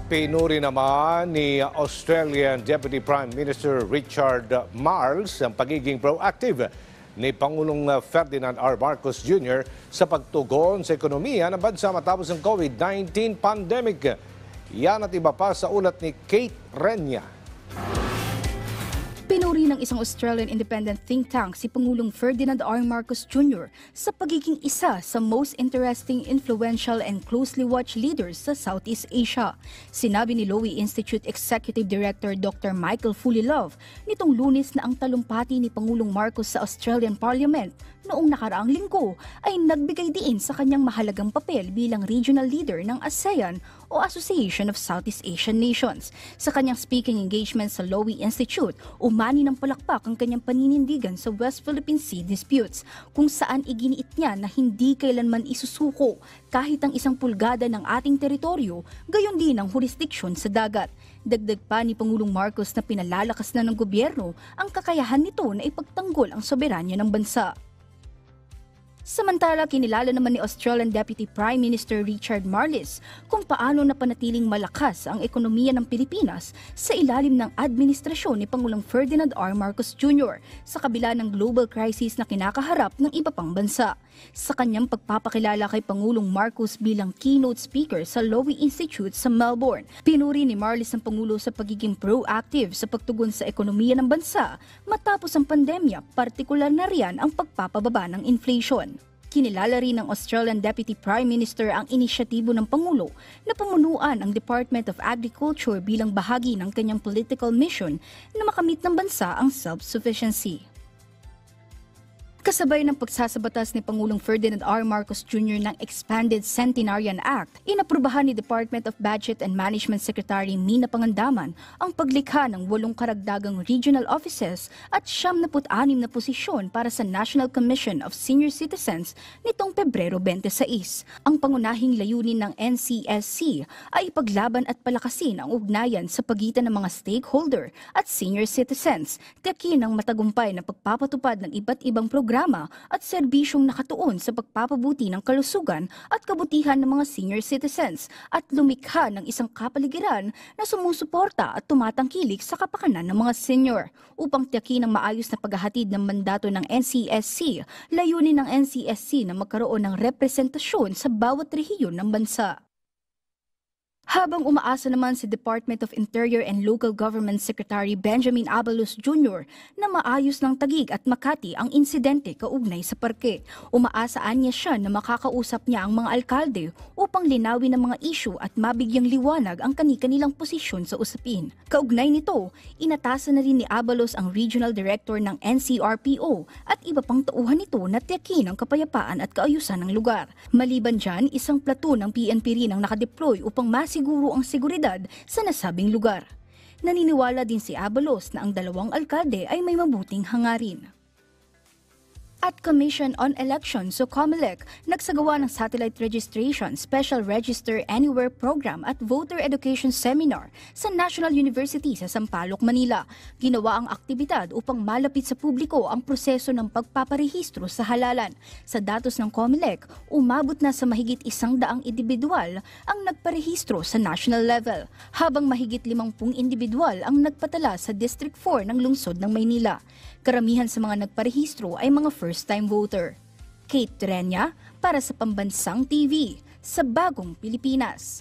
Pinuri naman ni Australian Deputy Prime Minister Richard Marles ang pagiging proactive ni Pangulong Ferdinand R. Marcos Jr. sa pagtugon sa ekonomiya ng bansa matapos ang COVID-19 pandemic. Yan at iba pa sa ulat ni Kate Renya. Pinuri ng isang Australian independent think tank si Pangulong Ferdinand R. Marcos Jr. sa pagiging isa sa most interesting, influential and closely watched leaders sa Southeast Asia. Sinabi ni Lowy Institute Executive Director Dr. Michael Fulilove nitong Lunes na ang talumpati ni Pangulong Marcos sa Australian Parliament noong nakaraang linggo ay nagbigay diin sa kanyang mahalagang papel bilang regional leader ng ASEAN o Association of Southeast Asian Nations. Sa kanyang speaking engagement sa Lowy Institute, umani ng palakpak ang kanyang paninindigan sa West Philippine Sea disputes, kung saan iginiit niya na hindi kailanman isusuko kahit ang 1 pulgada ng ating teritoryo, gayon din ang jurisdiksyon sa dagat. Dagdag pa ni Pangulong Marcos na pinalalakas na ng gobyerno ang kakayahan nito na ipagtanggol ang soberanya ng bansa. Samantala, kinilala naman ni Australian Deputy Prime Minister Richard Marles kung paano napanatiling malakas ang ekonomiya ng Pilipinas sa ilalim ng administrasyon ni Pangulong Ferdinand R. Marcos Jr. sa kabila ng global crisis na kinakaharap ng iba pang bansa. Sa kanyang pagpapakilala kay Pangulong Marcos bilang keynote speaker sa Lowy Institute sa Melbourne, pinuri ni Marles ang Pangulo sa pagiging proactive sa pagtugon sa ekonomiya ng bansa matapos ang pandemya, partikular na riyan ang pagpapababa ng inflation. Kinilala rin ng Australian Deputy Prime Minister ang inisyatibo ng Pangulo na pamunuan ang Department of Agriculture bilang bahagi ng kanyang political mission na makamit ng bansa ang self-sufficiency. Kasabay ng pagsasabatas ni Pangulong Ferdinand R. Marcos Jr. ng Expanded Centenarian Act, inaprubahan ni Department of Budget and Management Secretary Mina Pangandaman ang paglikha ng 8 karagdagang regional offices at 76 na posisyon para sa National Commission of Senior Citizens nitong Pebrero 26. Ang pangunahing layunin ng NCSC ay ipaglaban at palakasin ang ugnayan sa pagitan ng mga stakeholder at senior citizens, tiyakin ang matagumpay na pagpapatupad ng iba't ibang programa at serbisyong nakatuon sa pagpapabuti ng kalusugan at kabutihan ng mga senior citizens at lumikha ng isang kapaligiran na sumusuporta at tumatangkilik sa kapakanan ng mga senior. Upang tiyakin ang maayos na paghahatid ng mandato ng NCSC, layunin ng NCSC na magkaroon ng representasyon sa bawat rehiyon ng bansa. Habang umaasa naman si Department of Interior and Local Government Secretary Benjamin Abalos Jr. na maayos ng Taguig at Makati ang insidente kaugnay sa parke. Umaasaan niya siya na makakausap niya ang mga alkalde upang linawin ang mga isyu at mabigyang liwanag ang kani-kanilang posisyon sa usapin. Kaugnay nito, inatasan na rin ni Abalos ang Regional Director ng NCRPO at iba pang tauhan nito na tiyakin ang kapayapaan at kaayusan ng lugar. Maliban dyan, isang platoon ng PNP rin ang nakadeploy upang masiguro ang seguridad sa nasabing lugar. Naniniwala din si Abalos na ang 2 alkalde ay may mabuting hangarin. At Commission on Elections o COMELEC, nagsagawa ng Satellite Registration Special Register Anywhere Program at Voter Education Seminar sa National University sa Sampaloc, Manila. Ginawa ang aktibidad upang malapit sa publiko ang proseso ng pagpaparehistro sa halalan. Sa datos ng COMELEC, umabot na sa mahigit 100 individual ang nagparehistro sa national level, habang mahigit 50 individual ang nagpatala sa District 4 ng lungsod ng Maynila. Karamihan sa mga nagparehistro ay mga first-time voter. Kate Renya para sa Pambansang TV sa Bagong Pilipinas.